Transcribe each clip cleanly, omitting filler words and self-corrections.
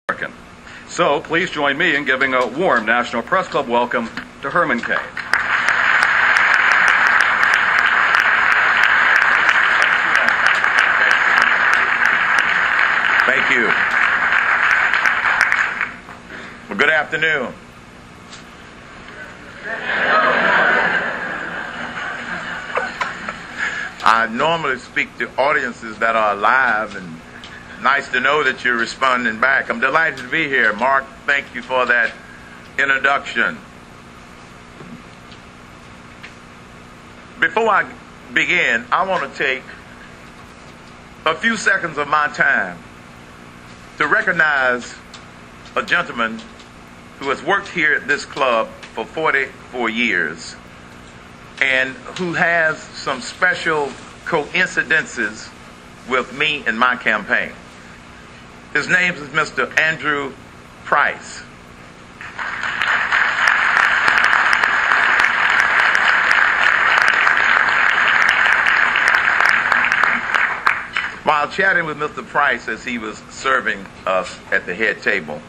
American. So please join me in giving a warm National Press Club welcome to Herman Cain. Thank you. Well, good afternoon. I normally speak to audiences that are alive, and nice to know that you're responding back. I'm delighted to be here. Mark, thank you for that introduction. Before I begin, I want to take a few seconds of my time to recognize a gentleman who has worked here at this club for 44 years and who has some special coincidences with me and my campaign. His name is Mr. Andrew Price. While chatting with Mr. Price as he was serving us at the head table,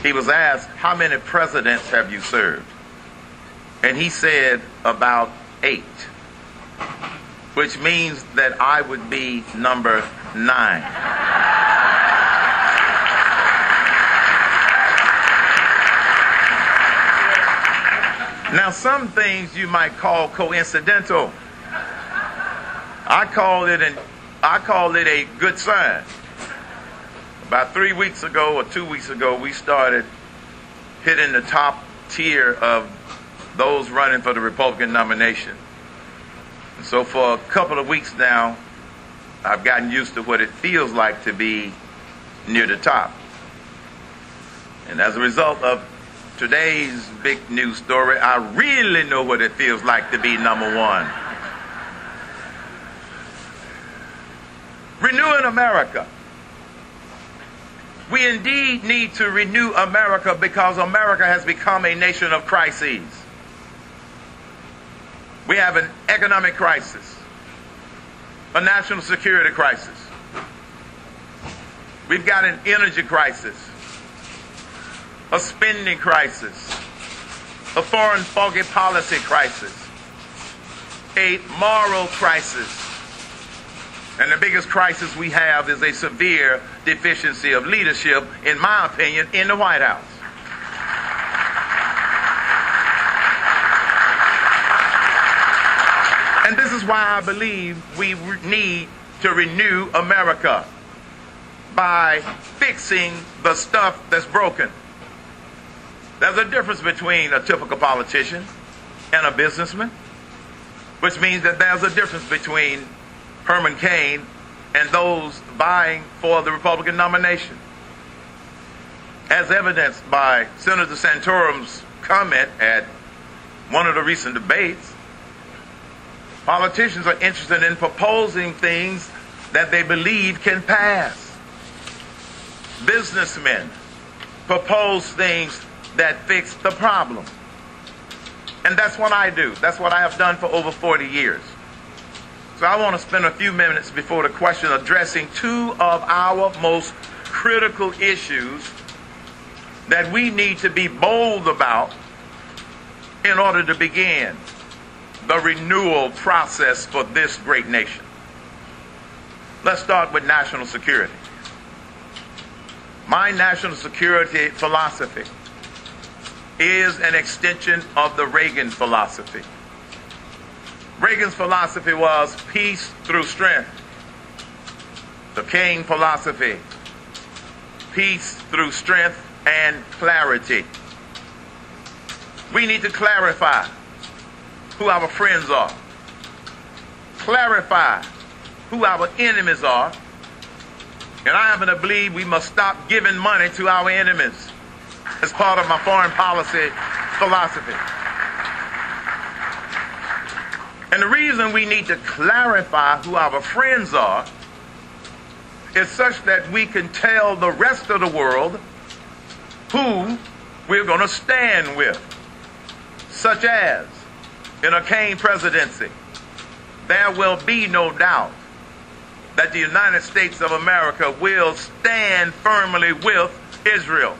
he was asked, "How many presidents have you served?" And he said, "About 8, which means that I would be number 9. Now, some things you might call coincidental. I call it a good sign. About 3 weeks ago or 2 weeks ago, we started hitting the top tier of those running for the Republican nomination. And so for a couple of weeks now, I've gotten used to what it feels like to be near the top. And as a result of today's big news story, I really know what it feels like to be number 1. Renewing America. We indeed need to renew America because America has become a nation of crises. We have an economic crisis, a national security crisis. We've got an energy crisis, a spending crisis, a foreign foggy policy crisis, a moral crisis. And the biggest crisis we have is a severe deficiency of leadership, in my opinion, in the White House. And this is why I believe we need to renew America by fixing the stuff that's broken. There's a difference between a typical politician and a businessman, which means that there's a difference between Herman Cain and those vying for the Republican nomination. As evidenced by Senator Santorum's comment at one of the recent debates, politicians are interested in proposing things that they believe can pass. Businessmen propose things that fix the problem. And that's what I do. That's what I have done for over 40 years. So I want to spend a few minutes before the question addressing 2 of our most critical issues that we need to be bold about in order to begin the renewal process for this great nation. Let's start with national security. My national security philosophy is an extension of the Reagan philosophy. Reagan's philosophy was peace through strength. The Cain philosophy, peace through strength and clarity. We need to clarify who our friends are, clarify who our enemies are, and I happen to believe we must stop giving money to our enemies as part of my foreign policy philosophy. And the reason we need to clarify who our friends are is such that we can tell the rest of the world who we're going to stand with, such as in a Cain presidency, there will be no doubt that the United States of America will stand firmly with Israel.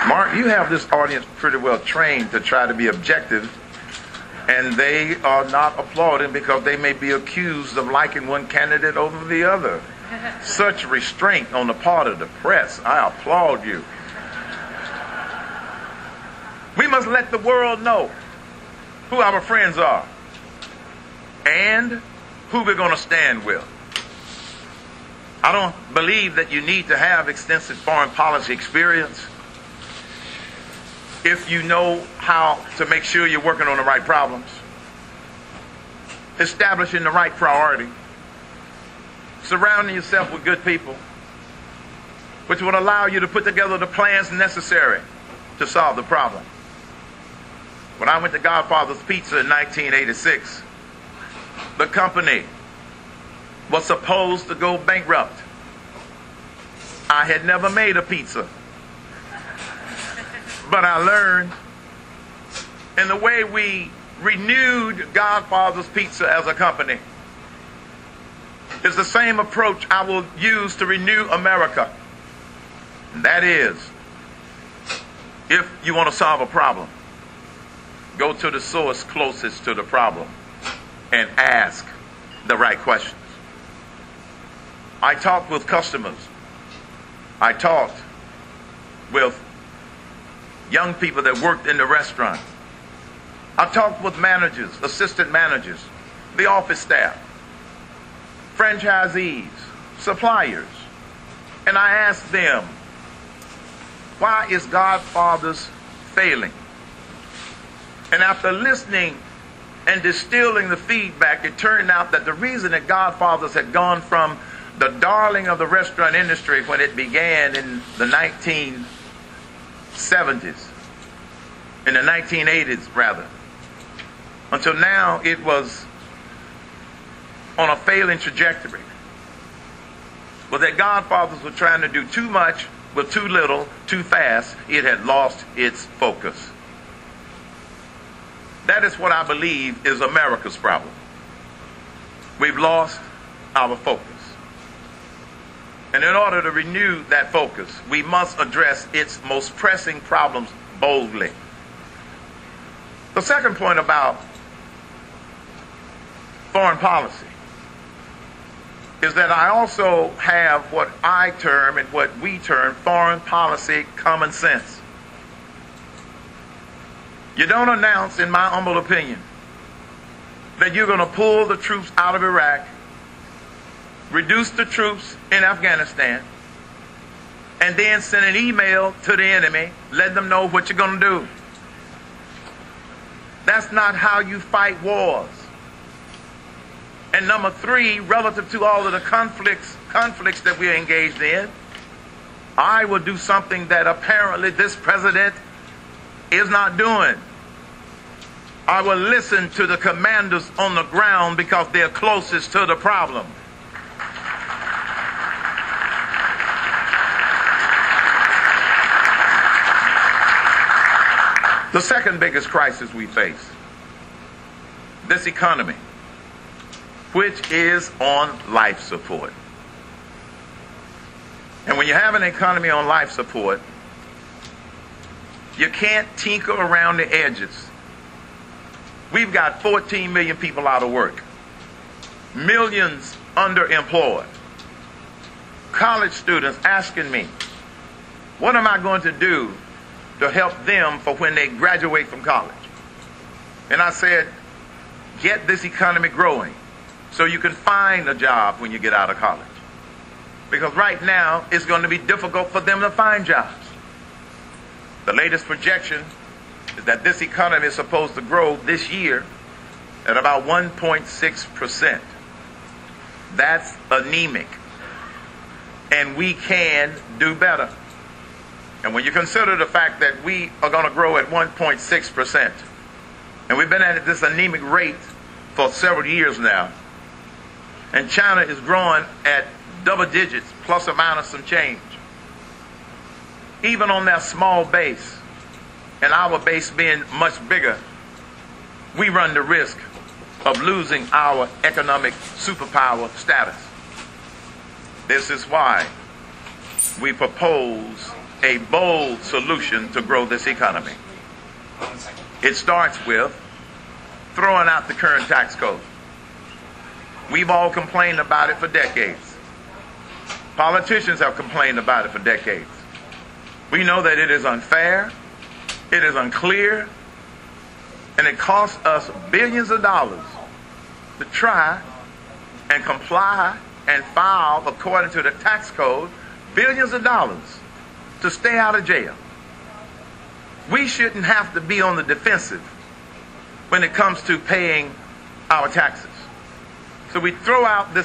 Mark, you have this audience pretty well trained to try to be objective, and they are not applauding because they may be accused of liking one candidate over the other. Such restraint on the part of the press. I applaud you. We must let the world know who our friends are and who we're going to stand with. I don't believe that you need to have extensive foreign policy experience if you know how to make sure you're working on the right problems, establishing the right priority, surrounding yourself with good people, which will allow you to put together the plans necessary to solve the problem. When I went to Godfather's Pizza in 1986, the company was supposed to go bankrupt. I had never made a pizza. But I learned, and the way we renewed Godfather's Pizza as a company is the same approach I will use to renew America. And that is, if you want to solve a problem, go to the source closest to the problem and ask the right questions. I talked with customers. I talked with young people that worked in the restaurant. I talked with managers, assistant managers, the office staff, franchisees, suppliers, and I asked them, why is Godfather's failing? And after listening and distilling the feedback, it turned out that the reason that Godfather's had gone from the darling of the restaurant industry when it began in the 1970s, in the 1980s rather, until now it was on a failing trajectory, was that Godfathers were trying to do too much with too little, too fast. It had lost its focus. That is what I believe is America's problem. We've lost our focus. And in order to renew that focus, we must address its most pressing problems boldly. The second point about foreign policy is that I also have what I term and what we term foreign policy common sense. You don't announce, in my humble opinion, that you're going to pull the troops out of Iraq, reduce the troops in Afghanistan, and then send an email to the enemy, let them know what you're going to do. That's not how you fight wars. And number three, relative to all of the conflicts that we're engaged in, I will do something that apparently this president is not doing. I will listen to the commanders on the ground because they're closest to the problem. The second biggest crisis we face, this economy, which is on life support. And when you have an economy on life support, you can't tinker around the edges. We've got 14 million people out of work, millions underemployed, college students asking me, what am I going to do to help them for when they graduate from college? And I said, get this economy growing so you can find a job when you get out of college. Because right now, it's going to be difficult for them to find jobs. The latest projection is that this economy is supposed to grow this year at about 1.6%. That's anemic. And we can do better. And when you consider the fact that we are going to grow at 1.6%, and we've been at this anemic rate for several years now, and China is growing at double digits, plus or minus some change, even on that small base, and our base being much bigger, we run the risk of losing our economic superpower status. This is why we propose a bold solution to grow this economy. It starts with throwing out the current tax code. We've all complained about it for decades. Politicians have complained about it for decades. We know that it is unfair, it is unclear, and it costs us billions of dollars to try and comply and file according to the tax code, billions of dollars to stay out of jail. We shouldn't have to be on the defensive when it comes to paying our taxes. So we throw out the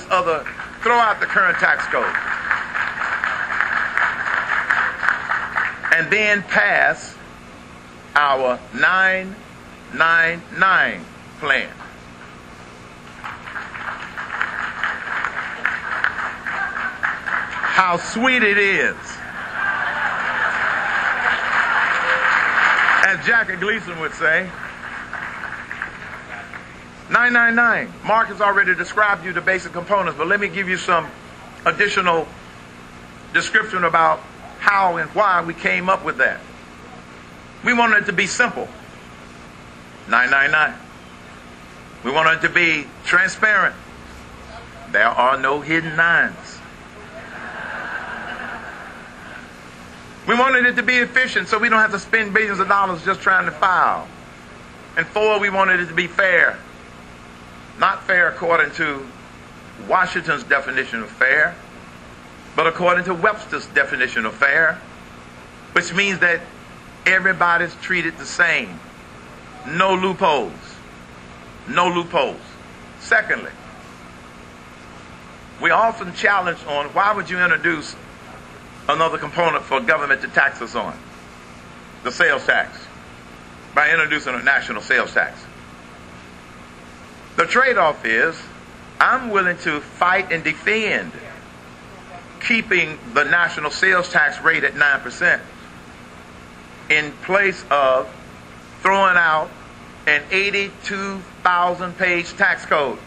current tax code and then pass our 999 plan. How sweet it is. As Jackie Gleason would say, 999. Mark has already described you the basic components, but let me give you some additional description about how and why we came up with that. We wanted it to be simple. 999. We wanted it to be transparent. There are no hidden nines. We wanted it to be efficient so we don't have to spend billions of dollars just trying to file. And 4, we wanted it to be fair. Not fair according to Washington's definition of fair, but according to Webster's definition of fair, which means that everybody's treated the same. No loopholes. No loopholes. Secondly, we often challenge on why would you introduce another component for government to tax us on? The sales tax. By introducing a national sales tax. The trade-off is I'm willing to fight and defend keeping the national sales tax rate at 9% in place of throwing out an 82,000-page tax code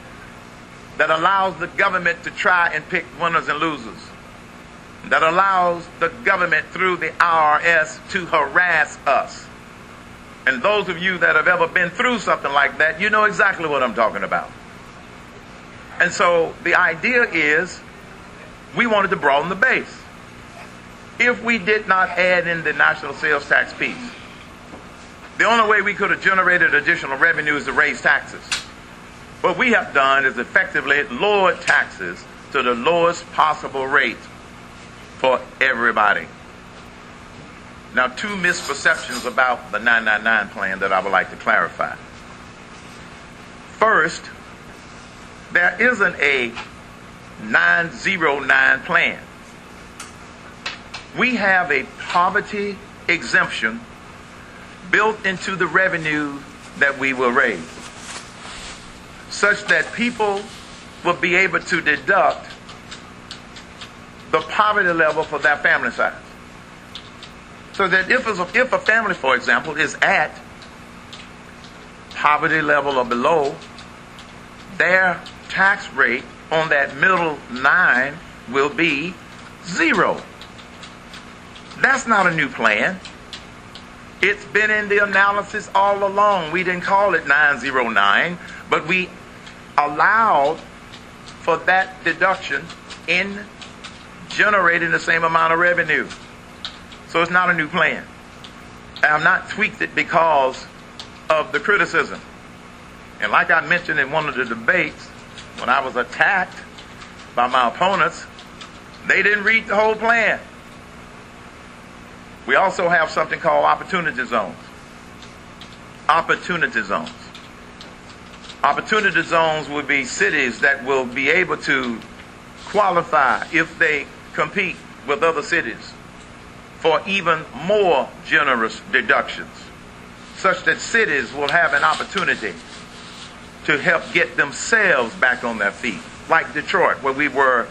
that allows the government to try and pick winners and losers, that allows the government through the IRS to harass us. And those of you that have ever been through something like that, you know exactly what I'm talking about. And so the idea is we wanted to broaden the base. If we did not add in the national sales tax piece, the only way we could have generated additional revenue is to raise taxes. What we have done is effectively lowered taxes to the lowest possible rate for everybody. Now, 2 misperceptions about the 999 plan that I would like to clarify. First, there isn't a 909 plan. We have a poverty exemption built into the revenue that we will raise, such that people will be able to deduct the poverty level for their family size. So that if a family, for example, is at poverty level or below, their tax rate on that middle 9 will be 0. That's not a new plan. It's been in the analysis all along. We didn't call it 909, but we allowed for that deduction in generating the same amount of revenue. So it's not a new plan. I have not tweaked it because of the criticism. And like I mentioned in one of the debates, when I was attacked by my opponents, they didn't read the whole plan. We also have something called opportunity zones. Opportunity zones. Opportunity zones will be cities that will be able to qualify if they compete with other cities for even more generous deductions, such that cities will have an opportunity to help get themselves back on their feet, like Detroit, where we were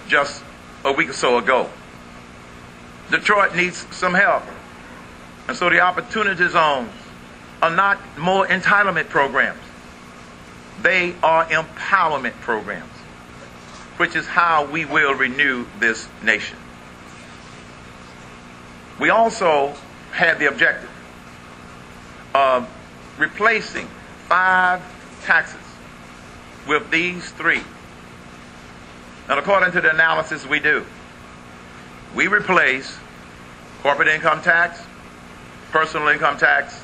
just a week or so ago. Detroit needs some help. And so the opportunity zones are not more entitlement programs. They are empowerment programs, which is how we will renew this nation. We also had the objective of replacing 5 taxes with these 3. And according to the analysis we do, we replace corporate income tax, personal income tax,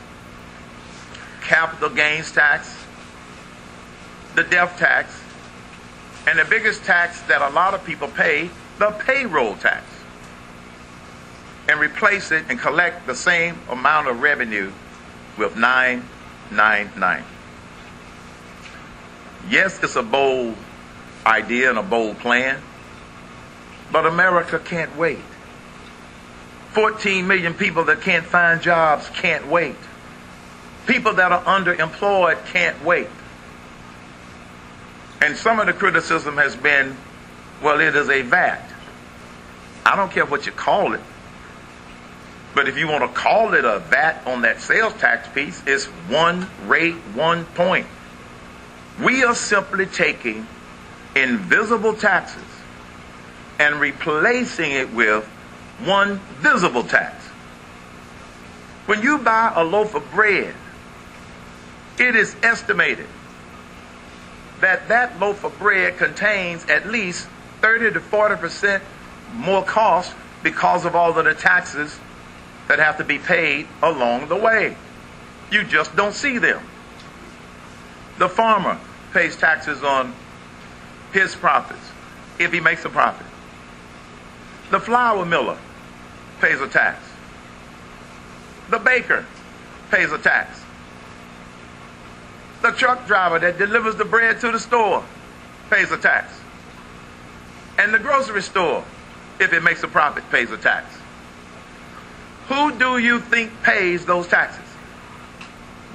capital gains tax, the death tax, and the biggest tax that a lot of people pay, the payroll tax, and replace it and collect the same amount of revenue with 999. Yes, it's a bold idea and a bold plan, but America can't wait. 14 million people that can't find jobs can't wait. People that are underemployed can't wait. And some of the criticism has been, well, it is a VAT. I don't care what you call it. But if you want to call it a VAT on that sales tax piece, it's one rate, 1 point. We are simply taking invisible taxes and replacing it with one visible tax. When you buy a loaf of bread, it is estimated that that loaf of bread contains at least 30 to 40% more cost because of all of the taxes that have to be paid along the way. You just don't see them. The farmer pays taxes on his profits if he makes a profit. The flour miller pays a tax. The baker pays a tax. The truck driver that delivers the bread to the store pays a tax. And the grocery store, if it makes a profit, pays a tax. Who do you think pays those taxes?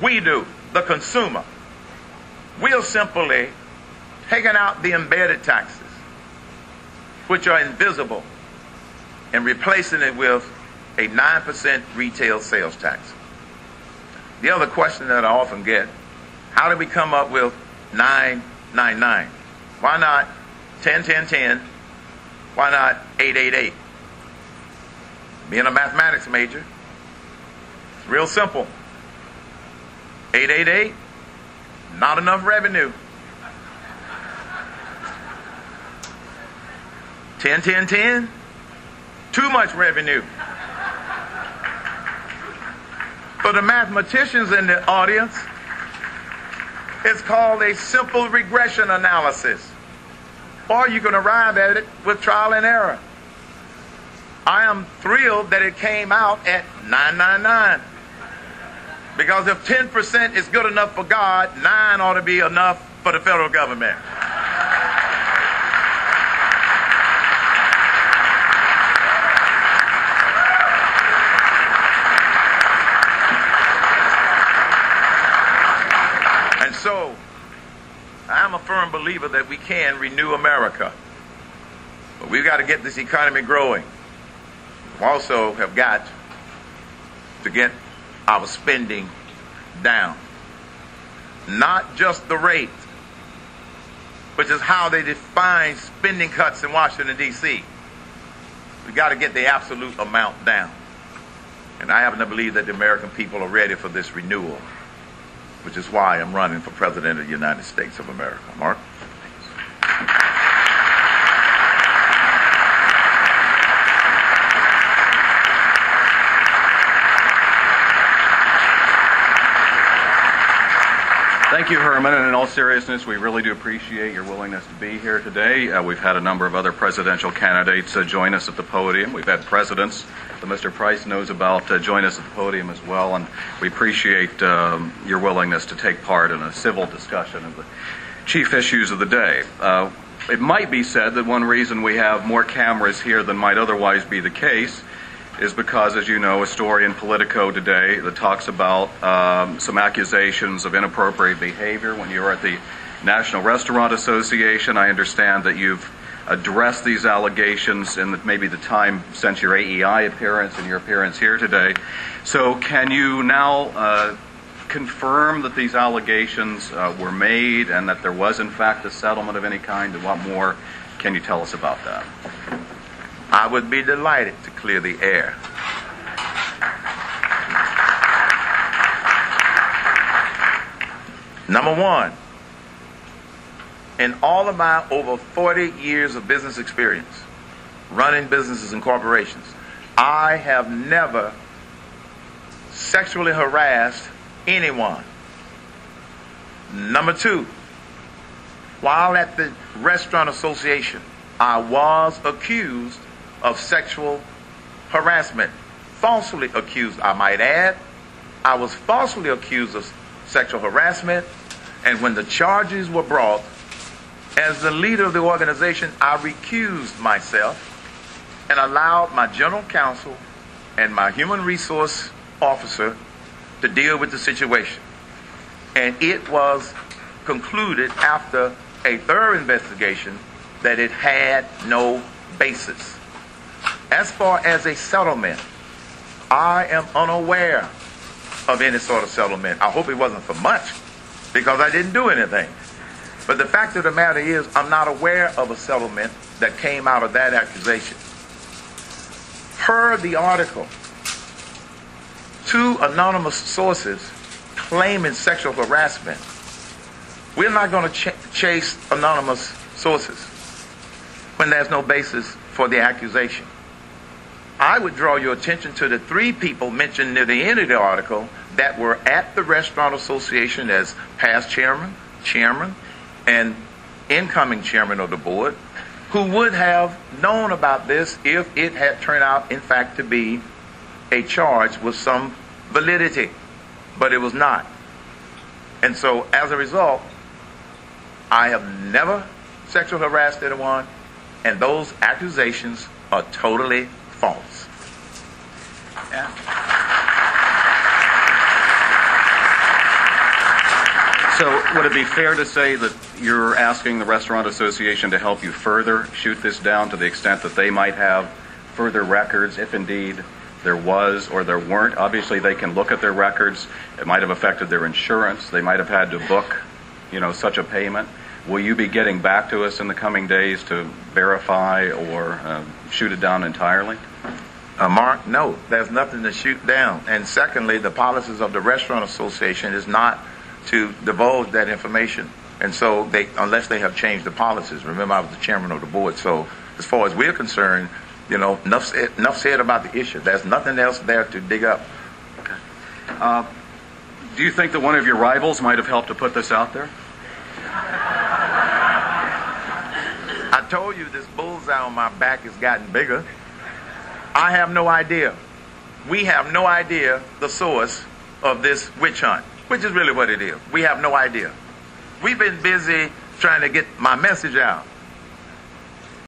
We do, the consumer. We are simply taking out the embedded taxes, which are invisible, and replacing it with a 9% retail sales tax. The other question that I often get, how did we come up with 999? Why not 10-10-10? Why not 8-8-8? Being a mathematics major, it's real simple. 8-8-8, not enough revenue. 10-10-10, too much revenue. For the mathematicians in the audience, it's called a simple regression analysis. Or you can arrive at it with trial and error. I am thrilled that it came out at 999. Because if 10% is good enough for God, 9 ought to be enough for the federal government. And so, I'm a firm believer that we can renew America. But we've got to get this economy growing. We also have got to get our spending down. Not just the rate, which is how they define spending cuts in Washington, D.C. We've got to get the absolute amount down. And I happen to believe that the American people are ready for this renewal, which is why I'm running for President of the United States of America. Mark? Thank you, Herman, and in all seriousness, we really do appreciate your willingness to be here today. We've had a number of other presidential candidates join us at the podium. We've had presidents that Mr. Price knows about join us at the podium as well, and we appreciate your willingness to take part in a civil discussion of the chief issues of the day. It might be said that one reason we have more cameras here than might otherwise be the case is because, as you know, a story in Politico today that talks about some accusations of inappropriate behavior when you were at the National Restaurant Association. I understand that you've addressed these allegations in maybe the time since your AEI appearance and your appearance here today. So can you now confirm that these allegations were made and that there was, in fact, a settlement of any kind? And what more can you tell us about that? I would be delighted to clear the air. Number one, in all of my over 40 years of business experience, running businesses and corporations, I have never sexually harassed anyone. Number two, while at the Restaurant Association, I was accused of sexual harassment. Falsely accused, I might add. I was falsely accused of sexual harassment, and when the charges were brought, as the leader of the organization, I recused myself and allowed my general counsel and my human resource officer to deal with the situation. And it was concluded after a thorough investigation that it had no basis. As far as a settlement, I am unaware of any sort of settlement. I hope it wasn't for much, because I didn't do anything. But the fact of the matter is, I'm not aware of a settlement that came out of that accusation. Per the article, 2 anonymous sources claiming sexual harassment. We're not going to chase anonymous sources when there's no basis for the accusation. I would draw your attention to the 3 people mentioned near the end of the article that were at the Restaurant Association as past chairman, and incoming chairman of the board, who would have known about this if it had turned out, in fact, to be a charge with some validity. But it was not. And so, as a result, I have never sexually harassed anyone, and those accusations are totally false. Yeah. So would it be fair to say that you're asking the Restaurant Association to help you further shoot this down to the extent that they might have further records, if indeed there was or there weren't? Obviously, they can look at their records. It might have affected their insurance. They might have had to book, such a payment. Will you be getting back to us in the coming days to verify or shoot it down entirely? Mark, no, there's nothing to shoot down. And secondly, the policies of the Restaurant Association is not to divulge that information. And so, unless they have changed the policies. Remember, I was the chairman of the board. So, as far as we're concerned, enough said about the issue. There's nothing else there to dig up. Okay. Do you think that one of your rivals might have helped to put this out there? I told you this bullseye on my back has gotten bigger. I have no idea. We have no idea the source of this witch hunt, which is really what it is. We have no idea. We've been busy trying to get my message out.